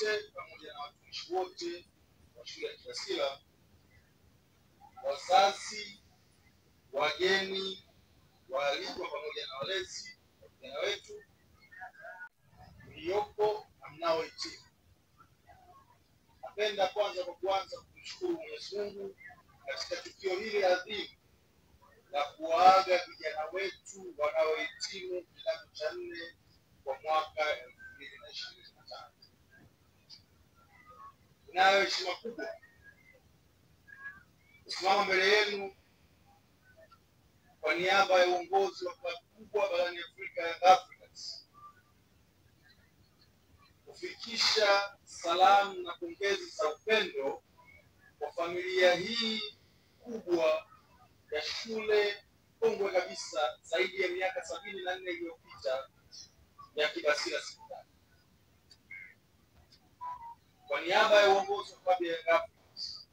wote pamoja na watumishi wote wa shule ya Kibasila, wazazi, wageni, waalikwa pamoja na walezi wa vijana wetu mliopo na mnaohitimu. Napenda kwanza kumshukuru Mwenyezi Mungu katika tukio hili adhimu la kuwaaga vijana wetu wanaohitimu kidato cha 4 kwa mwaka 2025. Ninayo heshima kubwa kusimama mbele yenu kwa niaba ya uongozi wa klabu kubwa barani Afrika ya Young Africans kufikisha salamu na pongezi za upendo kwa familia hii kubwa ya shule kongwe kabisa zaidi ya miaka 74 iliyopita ya Kibasila Sekondari. Kwa niaba ya uongozi wa klabu ya Young Africans,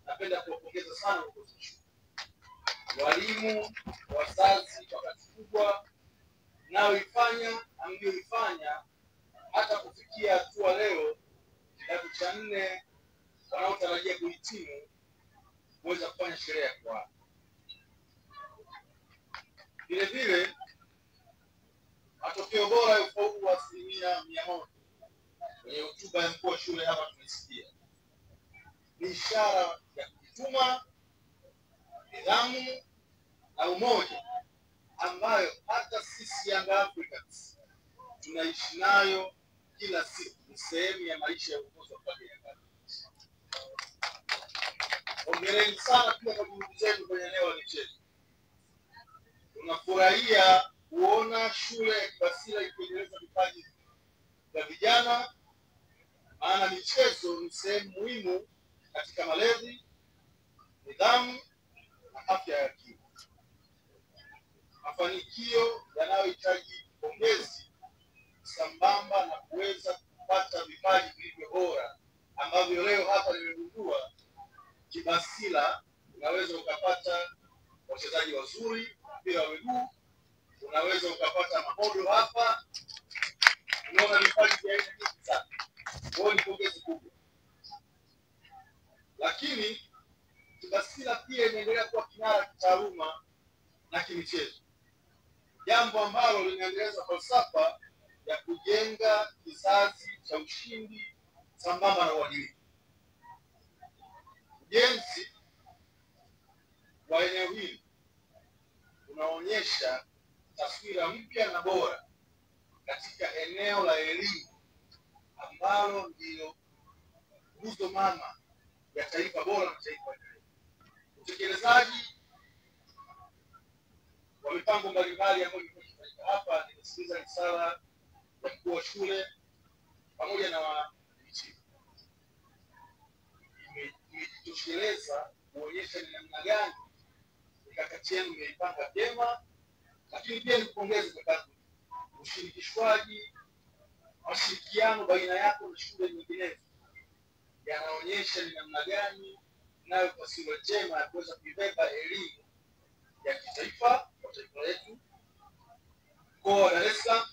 napenda kuwapongeza sana uongozi wa shule, walimu, wazazi kwa kazi kubwa mnayoifanya na mlioifanya hata kufikia hatua leo kidato cha 4 wanaotarajia kuhitimu kuweza kufanya sherehe ya kuaga. Vile vile matokeo bora ya ufaulu wa 100% kwenye hotuba ya mkuu wa shule hapa tumesikia ni ishara ya kujituma, nidhamu na umoja ambayo hata sisi Young Africans tunaishi nayo kila siku. Ni sehemu ya maisha ya uongozi wa klabu ya Young Africans. Hongereni sana pia kwa juhudi zenu kwenye eneo la michezo. Tunafurahia kuona shule ya Kibasila ikiendeleza vipaji vya vijana, maana michezo ni sehemu muhimu katika malezi, nidhamu na afya ya akili. Mafanikio yanayohitaji pongezi sambamba na kuweza kupata vipaji vilivyo bora ambavyo leo hapa nimegundua Kibasila unaweza ukapata wachezaji wazuri mpira wa miguu, unaweza ukapata mamodo hapa, unaona vipaji vya aina nyingi sana. Kwa ni pongezi kubwa. Lakini Kibasila pia inaendelea kuwa kinara kitaaluma na kimichezo, jambo ambalo linaendeleza falsafa ya kujenga kizazi cha ushindi sambamba na uadilifu. Ujenzi wa eneo hili unaonyesha taswira mpya na bora katika eneo la elimu ambalo ndilo nguzo mama ya taifa bora na taifa endelevu. Utekelezaji wa mipango mbalimbali ambayo imefanyika hapa, nimesikiliza risala ya mkuu wa shule pamoja na wahitimu, imejitosheleza kuonyesha ni namna gani mikakati yenu imeipanga vyema. Lakini pia nikupongeze kwa kazi, ushirikishwaji, mashirikiano baina yako na shule nyinginezo yanaonyesha ni namna gani nayo taswira njema ya kuweza kuibeba elimu ya kitaifa kwa taifa letu, mkoa wa Dar es Salaam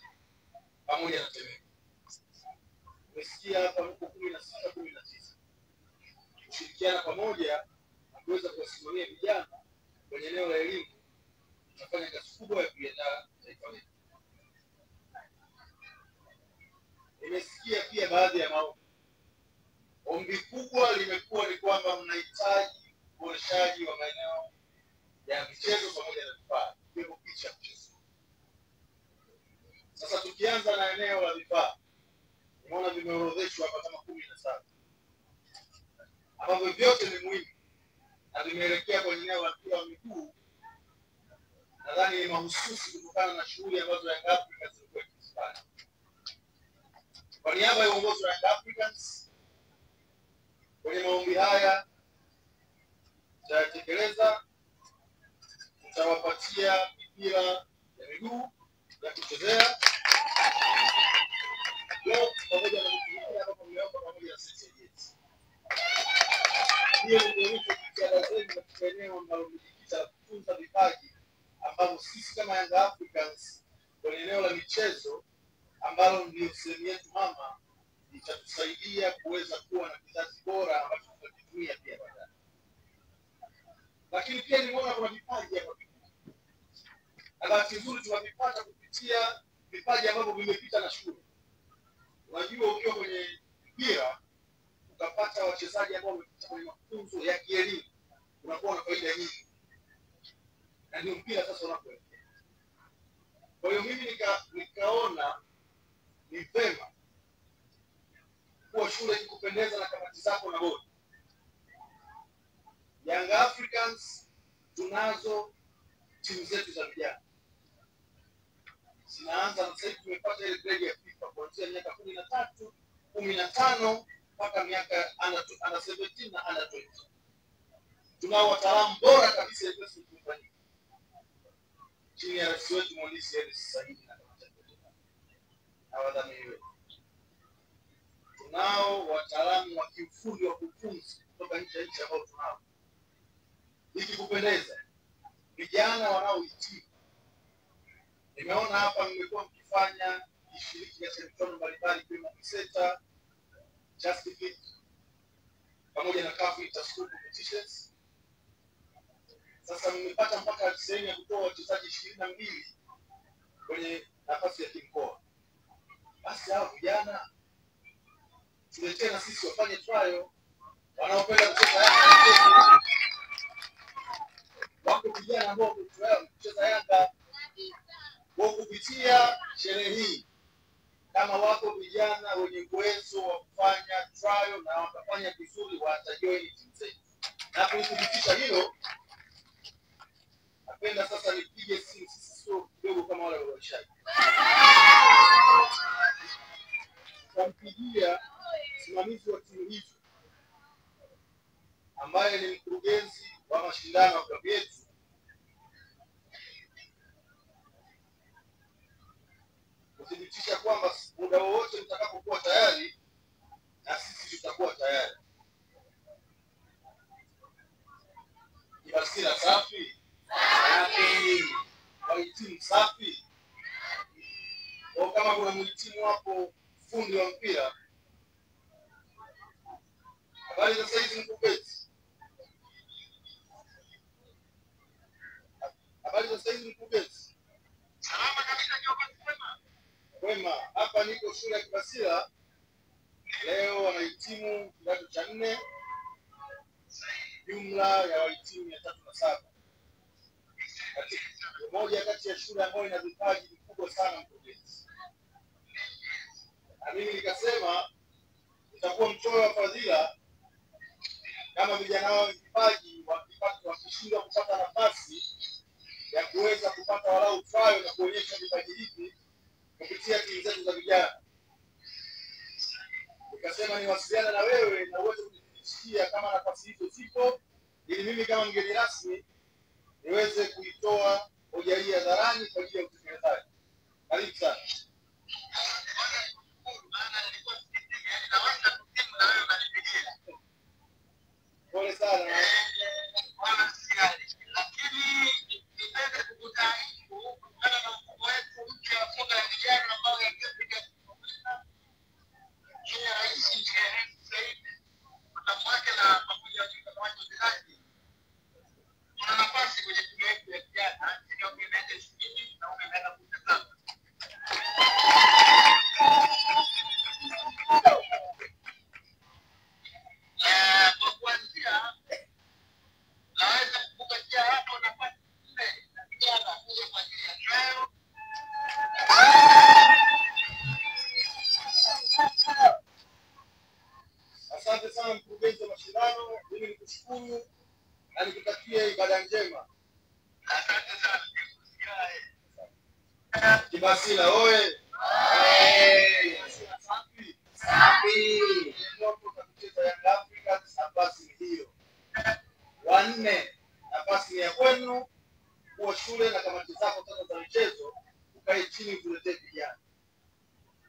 pamoja na Temeke. Umesikia hapa mko 16, 19 kushirikiana pamoja na kuweza kuwasimamia vijana kwenye eneo la elimu. Tunafanya kazi kubwa ya kuiandaa taifa letu. Nimesikia pia baadhi ya maombi. Ombi kubwa limekuwa ni kwamba mnahitaji uboreshaji wa maeneo ya michezo pamoja na vifaa, ikiwemo picha ya mchezo. Sasa tukianza na eneo la vifaa, nimeona vimeorodheshwa hapa kama 17 ambavyo vyote ni muhimu na vimeelekea kwenye eneo la mpira wa miguu. Nadhani ni mahususi kutokana na shughuli ambazo Young Africans zilikuwa zikifanya. Kwa niaba ya uongozi wa Young Africans, kwenye maombi haya tutatekeleza, tutawapatia mipira ya miguu ya kuchezea leo pamoja na mipira ambayo mmeomba pamoja na seti ya jezi. Hiyo ndio jitihada zenu katika eneo ambalo mmejikita kutunza vipaji ambavyo sisi kama Young Africans kwenye eneo la michezo ambalo ndio sehemu yetu mama itatusaidia kuweza kuwa na kizazi bora ambacho tutakitumia pia baadaye. Lakini pia nimeona kuna vipaji hapa. Na bahati nzuri tunavipata kupitia vipaji ambavyo vimepita na shule. Unajua ukiwa kwenye mpira utapata wachezaji ambao wamepita kwenye mafunzo ya kielimu, unakuwa na faida nyingi. Na ndio mpira sasa unapoelekea. Kwa hiyo mimi nikaona ni vema kuwa shule ikupendeza na kamati zako na bodi. Young Africans tunazo timu zetu za vijana. Zinaanza na sasa tumepata ile grade ya FIFA kuanzia miaka 13, 15 mpaka miaka under 17 na under 20. Tunao wataalamu bora kabisa ya kwetu kufanya. Chini ya rais wetu Mhandisi Hersi Said na wadhamini wetu. Tunao wataalamu wa kiufundi wa kufunza kutoka nchi ambao tunao. Ikikupendeza vijana wanaohitimu. Nimeona hapa mmekuwa mkifanya ishiriki katika mikutano mbalimbali kama Kiseta, Justifit, pamoja na CAF Inter-School Competitions. Sasa mmepata mpaka sehemu ya kutoa wachezaji 22 kwenye nafasi ya kimkoa. Basi hao vijana tuletee na sisi wafanye trial. Wanaopenda kucheza Yanga, wako vijana ambao kucheza Yanga. Kwa kupitia sherehe hii, kama wako vijana wenye uwezo wa kufanya trial na wakafanya vizuri, watajoin timu zetu. Na kuthibitisha hilo, napenda sasa nipige simu sisi sio kidogo kama wale walishaji. Kumpigia simamizi wa timu hizo ambaye ni mkurugenzi wa mashindano ya klabu yetu, kuthibitisha kwamba muda wowote mtakapokuwa tayari na sisi tutakuwa tayari. Kibasila safi? Safi. Wahitimu safi? Kwa kama kuna mhitimu hapo fundi wa mpira, habari za saizi mkurugenzi? Habari za saizi mkurugenzi? Salama kabisa kiongozi mwema. Wema, hapa niko shule ya Kibasila. Leo wanahitimu kidato cha 4. Jumla ya wahitimu 307. Moja kati ya shule ambayo ina vipaji vikubwa sana mkurugenzi. Na mimi nikasema nitakuwa mchoyo wa fadhila kama vijana wao vipaji wakishindwa kupata nafasi ya kuweza kupata walau trial na kuonyesha vipaji hivi kupitia timu zetu za vijana. Nikasema niwasiliane na wewe na uweze kunithibitishia kama nafasi hizo zipo, ili mimi kama mgeni rasmi niweze kuitoa hoja hii hadharani kwa ajili ya utekelezaji. Karibu sana. Pole sana. Lakini nipende kukutaarifu kutokana na mfumo wetu mpya wa soka la vijana ambao yangepita chini ya Rais Hersi Said utamwake na pamoja na wachezaji. Kuna nafasi kwenye timu yetu ya vijana chini ya miaka 20 na miaka 17. Kwa kuanzia naweza kukupatia hapo nafasi 4 na vijana kuja kwa ajili ya trial. Asante sana mkurugenzi wa mashindano, mimi nikushukuru na nikutakie ibada njema. Asante sana. Kibasila oye. Safi. Safi. Ndio tutacheza Young Africans, nafasi hiyo. 4 nafasi ya kwenu kwa shule na kamati zako tano za michezo, ukae chini tuletee vijana.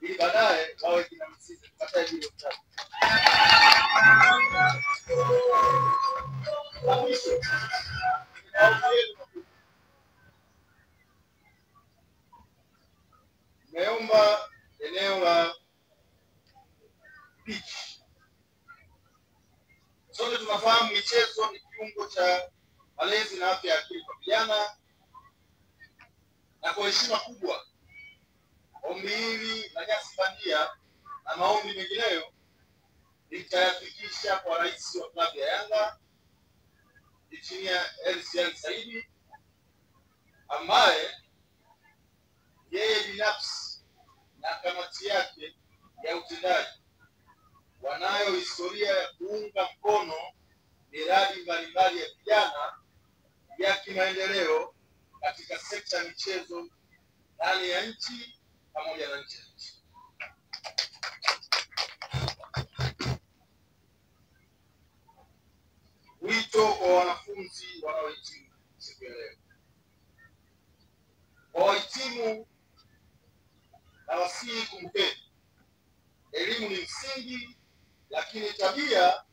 Ili baadaye wawe kina msisi kupata hiyo mtaji. Nimeomba eneo la kuboresha malezi na afya ya akili kwa vijana, na kwa heshima kubwa ombi hili la nyasi bandia na maombi mengineyo nitayafikisha kwa rais wa klabu ya Yanga Injinia Hersi Said, ambaye yeye binafsi na kamati yake ya utendaji wanayo historia ya kuunga mkono miradi mbalimbali ya vijana ya kimaendeleo katika sekta ya michezo ndani ya nchi pamoja na nje ya nchi. Wito kwa wanafunzi wanaohitimu siku ya leo. Kwa wahitimu na wasihi, kumbukeni, elimu ni msingi, lakini tabia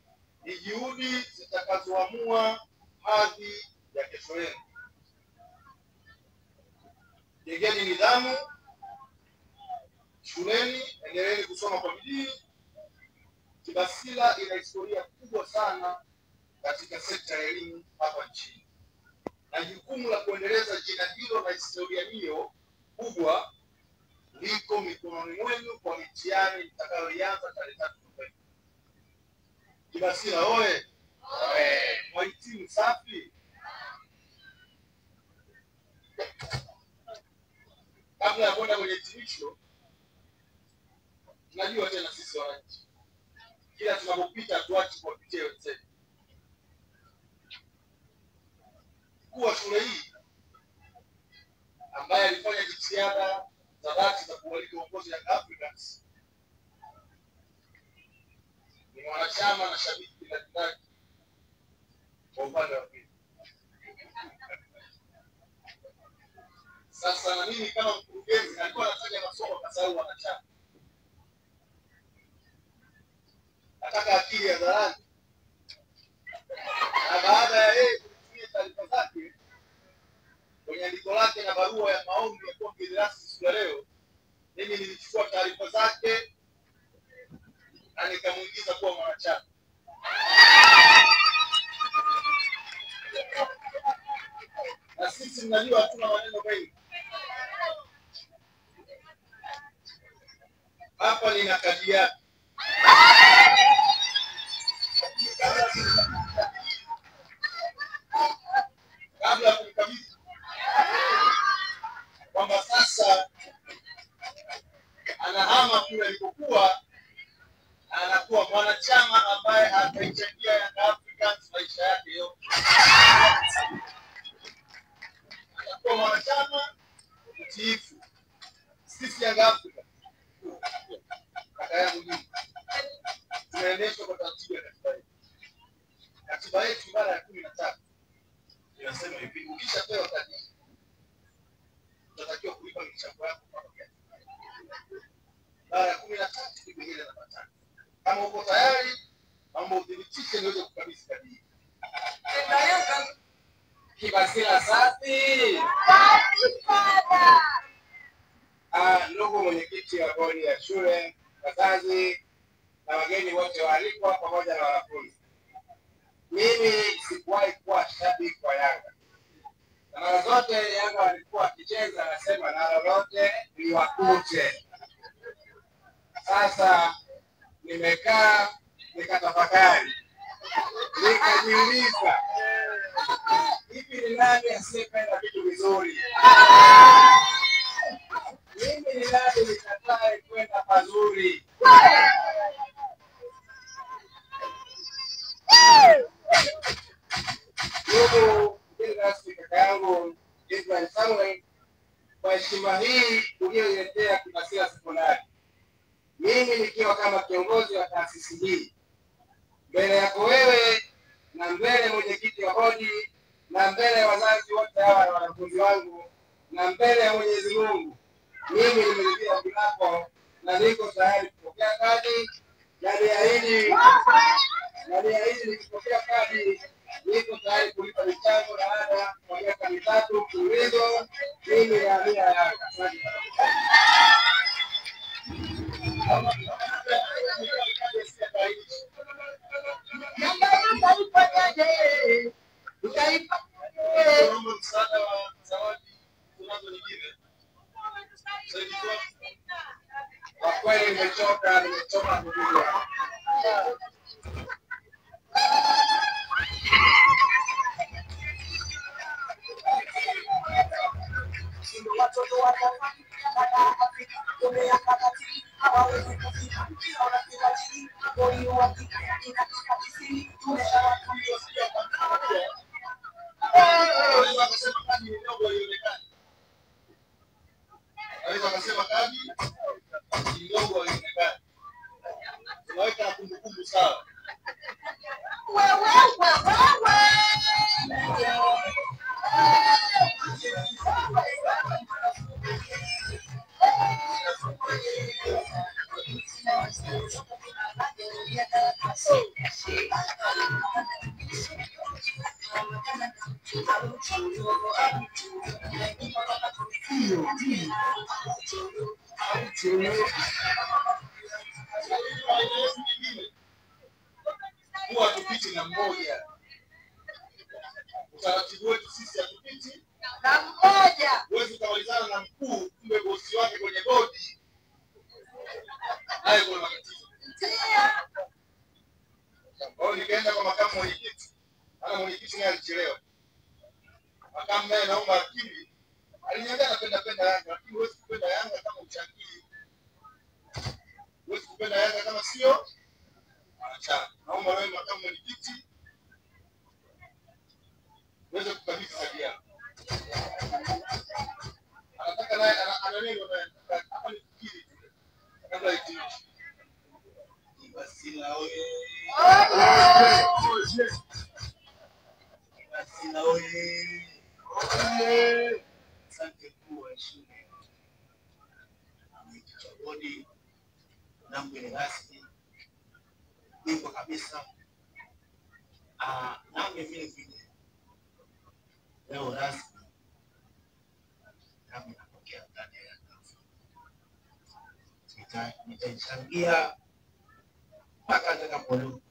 ni juhudi zitakazoamua hadhi ya kesho yenu. Jengeni nidhamu shuleni, endeleeni kusoma kwa bidii. Kibasila ina historia kubwa sana katika sekta ya elimu hapa nchini, na jukumu la kuendeleza jina hilo na historia hiyo kubwa liko mikononi mwenu kwa mitihani itakayoanza tarehe 3 Novemba. Kibasila oye! Wahitimu safi! Kabla ya kwenda kwenye hitimisho, tunajua tena sisi wananchi, kila tunapopita tuache kuwapitia wenzetu. Mkuu wa shule hii ambaye alifanya jitihada za dhati za kualika uongozi wa Africans ni mwanachama na shabiki la kindaki kwa upande wa pili. Sasa na mimi kama mkurugenzi alikuwa anafanya masomo kwa sababu wanachama. Nataka akili ya dharani. Na baada ya yeye kutumia taarifa zake kwenye andiko lake na barua ya maombi ya kuwa mgeni rasmi siku ya leo, mimi nilichukua taarifa zake na nikamuingiza kuwa mwanachama. Na sisi mnajua hatuna maneno mengi. Hapa nina kadi yake. Kabla kumkabidhi kwamba sasa anahama kule alikokuwa, anakuwa mwanachama ambaye ataichangia Young Africans maisha yake yote. Anakuwa mwanachama mtiifu. Sisi Young Africans, kaka yangu mimi, tunaendeshwa kwa taratibu ya katiba yetu. Katiba yetu ibara ya 13 inasema hivi: ukishapewa kadi unatakiwa kulipa michango yako kwa wakati. Ibara ya 13 kipengele namba 5. Kama uko tayari, mambo udhibitishe niweze kukabidhi kadi hii. Kibasila safi. Ndugu mwenyekiti wa bodi ya shule, wazazi na wageni wote waalikwa pamoja na wanafunzi. Mimi sikuwahi kuwa shabiki wa Yanga. Na mara zote Yanga walikuwa wakicheza nasema na lolote liwakute. Sasa nimekaa nikatafakari. Nikajiuliza, hivi ni nani asiyependa vitu vizuri? Mimi ni nani nikatae kwenda pazuri? Ndugu mgeni rasmi, kaka yangu Ibrahim Samuel, kwa heshima hii uliyoiletea Kibasila Sekondari, mimi nikiwa kama kiongozi wa taasisi hii, mbele yako wewe na mbele mwenyekiti wa bodi na mbele ya wazazi wote hawa na wanafunzi wangu na mbele ya Mwenyezi Mungu, mimi nimeridhia ombi lako na niko tayari kupokea kadi. Naliahidi nikipokea kadi niko tayari kulipa michango na ada kwa miaka 3 mfululizo. Mimi nahamia Yanga. Naomba msaada wa zawadi tunazo nyingine. Kwa kweli nimechoka kujulia. Watoto wa akasema kaji kidogo haionekani. Tunaweka kumbukumbu sawa. Huwa tupiti na mmoja. Utaratibu wetu sisi hatupiti na mmoja. Huwezi kumalizana na mkuu kumbe bosi wake kwenye bodi. Hayo kuna matatizo. Kwa nikaenda kwa makamu mwenyekiti. Ana mwenyekiti naye alichelewa. Makamu naye naomba akili. Aliniambia napenda Yanga, lakini huwezi kupenda Yanga kama uchangii. Huwezi kupenda Yanga kama sio wanachama. Naomba wewe makamu mwenyekiti uweze kukabidhi kadi yako. Anataka naye ana neno naye hapa ni fikiri kabla itimishe. Basila oye. Basila oye. Asante kwa shule. Bodi na mgeni rasmi. Niko kabisa. Nami vile leo rasmi nami napokea ndani ya Yanga. Nitachangia mpaka atakapoondoka.